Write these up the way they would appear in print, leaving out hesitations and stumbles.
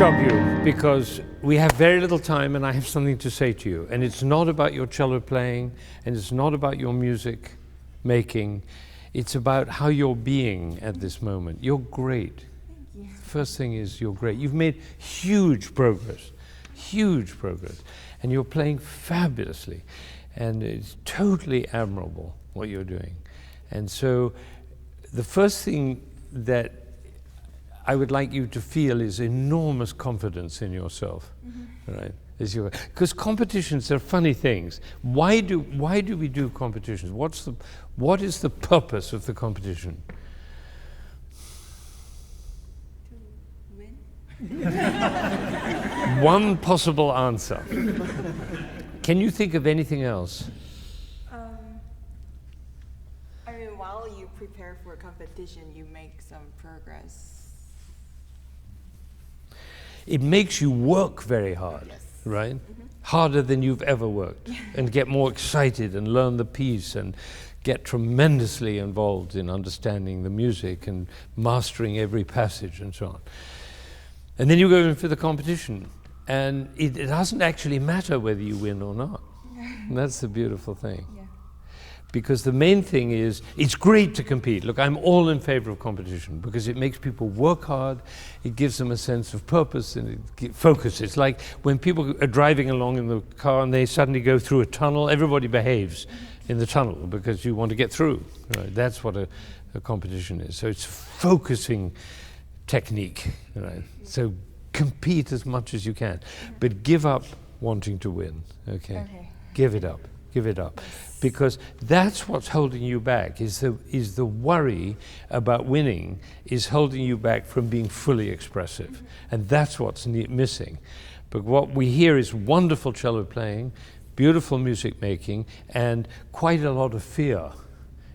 stop you because we have very little time and I have something to say to you. And it's not about your cello playing and it's not about your music making. It's about how you're being at this moment. You're great. Thank you. First thing is you're great. You've made huge progress. And you're playing fabulously. And it's totally admirable what you're doing. And so the first thing that I would like you to feel is enormous confidence in yourself, right? Because competitions are funny things. Why do we do competitions? What is the purpose of the competition? To win. One possible answer. Can you think of anything else? I mean, while you prepare for a competition, you make some progress. It makes you work very hard, yes. right? Harder than you've ever worked, and get more excited and learn the piece and get tremendously involved in understanding the music and mastering every passage and so on. And then you go in for the competition, and it doesn't actually matter whether you win or not. And that's the beautiful thing. Yeah. Because the main thing is, it's great to compete. Look, I'm all in favor of competition because it makes people work hard, it gives them a sense of purpose and it focus. It's like when people are driving along in the car and they suddenly go through a tunnel, everybody behaves in the tunnel because you want to get through. Right? That's what a competition is. So it's focusing technique. Right? So compete as much as you can, but give up wanting to win. Okay? Give it up. Give it up. Because that's what's holding you back, is the worry about winning is holding you back from being fully expressive. And that's what's missing. But what we hear is wonderful cello playing, beautiful music making, and quite a lot of fear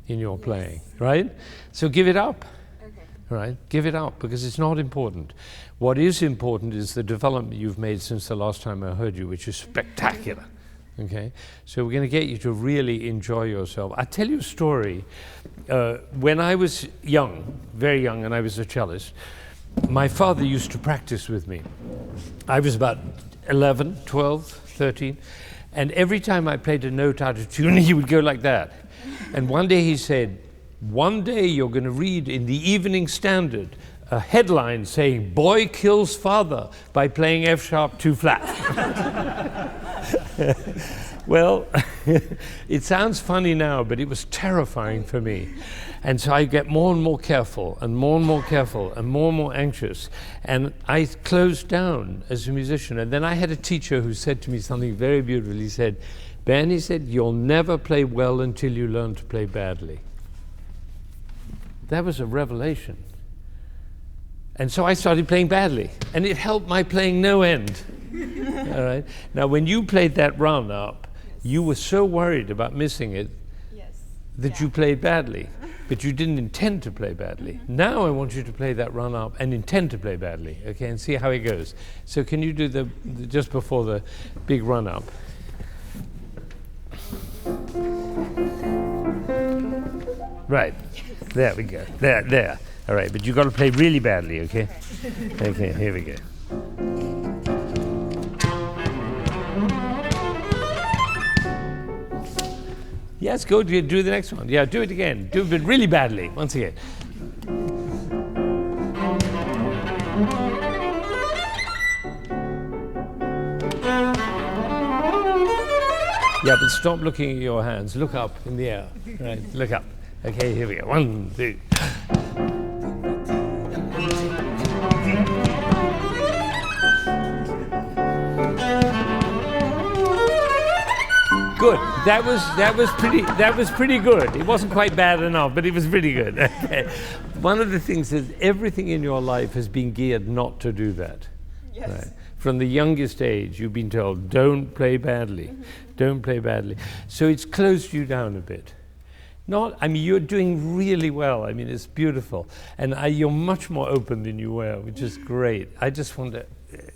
in your playing, right? So give it up, right? Give it up, because it's not important. What is important is the development you've made since the last time I heard you, which is spectacular. Okay, so we're going to get you to really enjoy yourself. I'll tell you a story. When I was young, very young, and I was a cellist, my father used to practice with me. I was about 11, 12, 13, and every time I played a note out of tune, he would go like that. And one day he said, one day you're going to read in the Evening Standard a headline saying, "Boy kills father by playing F sharp 2 flat." Well, it sounds funny now, but it was terrifying for me. And so I get more and more careful, and more and more careful, and more anxious. And I closed down as a musician. And then I had a teacher who said to me something very beautiful. He said, "Ben," he said, "you'll never play well until you learn to play badly." That was a revelation. And so I started playing badly, and it helped my playing no end. All right. Now, when you played that run up, you were so worried about missing it that you played badly, but you didn't intend to play badly. Now I want you to play that run up and intend to play badly, okay, and see how it goes. So can you do the just before the big run up? Right. There we go. There. All right, but you've got to play really badly, okay? Okay, here we go. Yes, go do the next one. Yeah, do it again. Do it really badly, once again. Yeah, but stop looking at your hands. Look up in the air. Right, look up. Okay, here we go. 1, 2. Good. That was pretty good. It wasn't quite bad enough, but it was pretty good. Okay. One of the things is everything in your life has been geared not to do that. Yes. Right? From the youngest age, you've been told, don't play badly. Don't play badly. So it's closed you down a bit. You're doing really well. I mean, it's beautiful. And you're much more open than you were, which is great. I just want to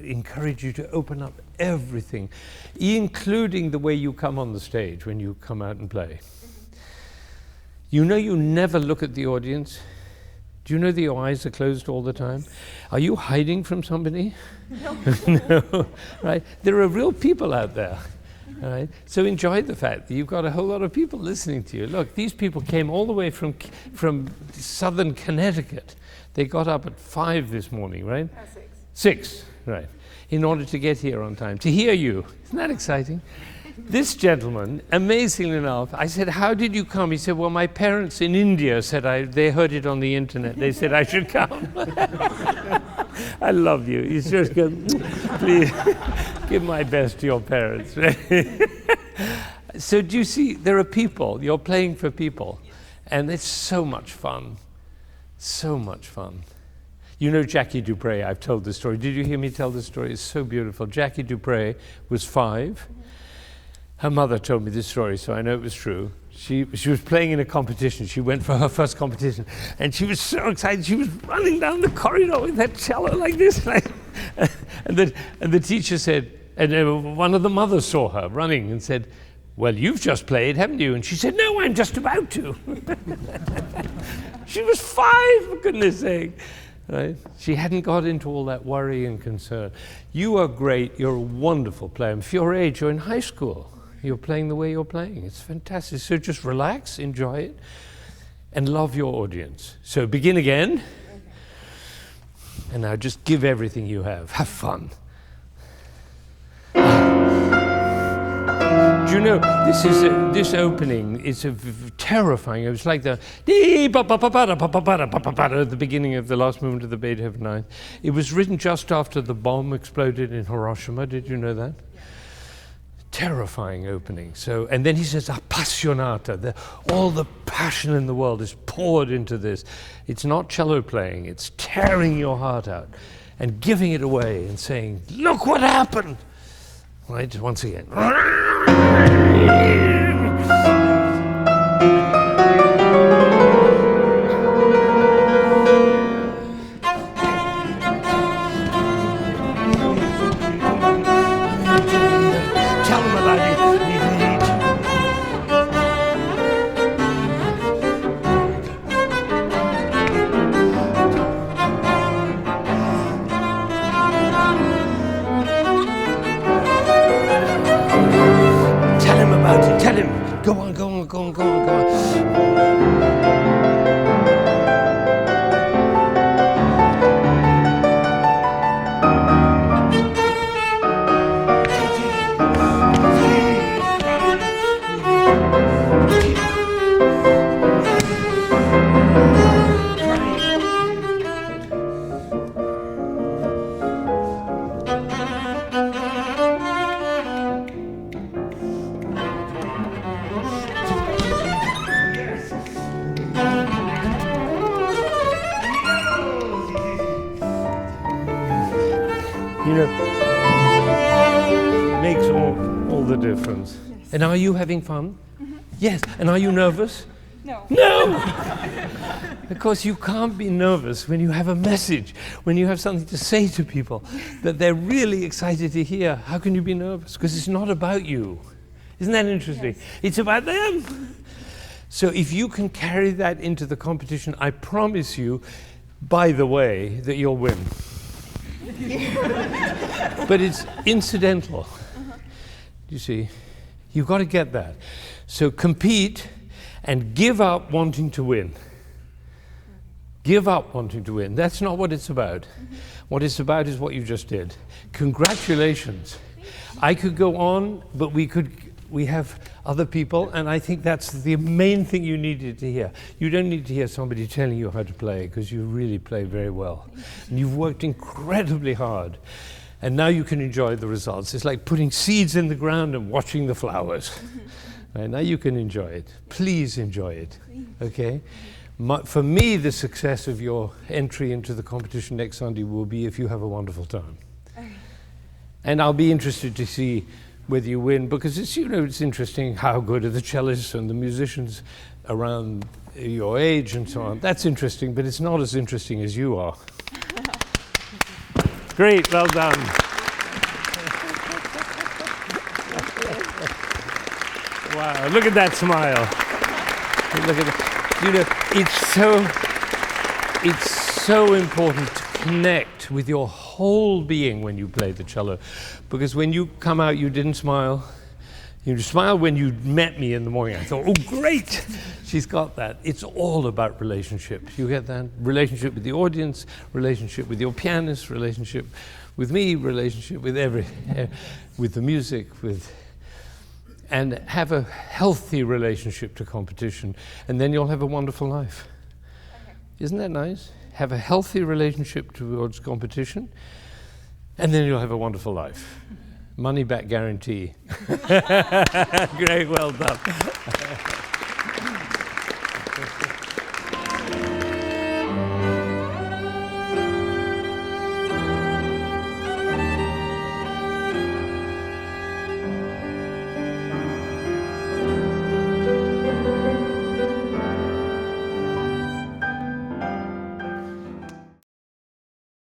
encourage you to open up everything, including the way you come on the stage when you come out and play. You know you never look at the audience. Do you know that your eyes are closed all the time? Are you hiding from somebody? No, right? There are real people out there, right? So enjoy the fact that you've got a whole lot of people listening to you. Look, these people came all the way from southern Connecticut. They got up at 5 this morning, right? 6. 6, right, in order to get here on time, to hear you. Isn't that exciting? This gentleman, amazingly enough, I said, how did you come? He said, well, my parents in India said they heard it on the internet. They said I should come. I love you. You just go, please, give my best to your parents. So do you see, there are people, you're playing for people, and it's so much fun. So much fun. You know Jackie Dupre, I've told the story. Did you hear me tell the story? It's so beautiful. Jackie Dupre was 5. Her mother told me this story, so I know it was true. She was playing in a competition. She went for her first competition, and she was so excited. She was running down the corridor with that cello like this. And the teacher said, and one of the mothers saw her running and said, well, you've just played, haven't you? And she said, no, I'm just about to. She was 5, for goodness sake. Right? She hadn't got into all that worry and concern. You are great. You're a wonderful player. If your age, you're in high school. You're playing the way you're playing. It's fantastic. So just relax, enjoy it, and love your audience. So begin again. Okay. And now just give everything you have. Have fun. Do you know, this opening is terrifying. It was like the at the beginning of the last movement of the Beethoven Ninth. It was written just after the bomb exploded in Hiroshima. Did you know that? Terrifying opening. So, and then he says, appassionata. All the passion in the world is poured into this. It's not cello playing. It's tearing your heart out and giving it away and saying, look what happened. Right, once again. Tell him. Go on. You know, makes all the difference. Yes. And are you having fun? Mm-hmm. Yes. And are you nervous? No. No! Because you can't be nervous when you have a message, when you have something to say to people that they're really excited to hear. How can you be nervous? Because it's not about you. Isn't that interesting? Yes. It's about them. So if you can carry that into the competition, I promise you, by the way, that you'll win. But it's incidental. You see, you've got to get that. So compete and give up wanting to win. Give up wanting to win. That's not what it's about. What it's about is what you just did. Congratulations. I could go on, but we have other people, and I think that's the main thing you needed to hear. You don't need to hear somebody telling you how to play, because you really play very well. And you've worked incredibly hard. And now you can enjoy the results. It's like putting seeds in the ground and watching the flowers. Right, now you can enjoy it. Please enjoy it, okay? For me, the success of your entry into the competition next Sunday will be if you have a wonderful time. And I'll be interested to see whether you win, because it's, you know, it's interesting how good are the cellists and the musicians around your age and so on. That's interesting, but it's not as interesting as you are. Great, well done. Wow, look at that smile. Look at that. You know, it's so It's so important to connect with your whole being when you play the cello, because when you come out, you didn't smile. You smiled when you met me in the morning. I thought, oh, great, she's got that. It's all about relationships. You get that? Relationship with the audience, relationship with your pianist, relationship with me, relationship with with the music, and have a healthy relationship to competition, and then you'll have a wonderful life. Okay. Isn't that nice? Have a healthy relationship towards competition, and then you'll have a wonderful life. Money back guarantee. Great, well done.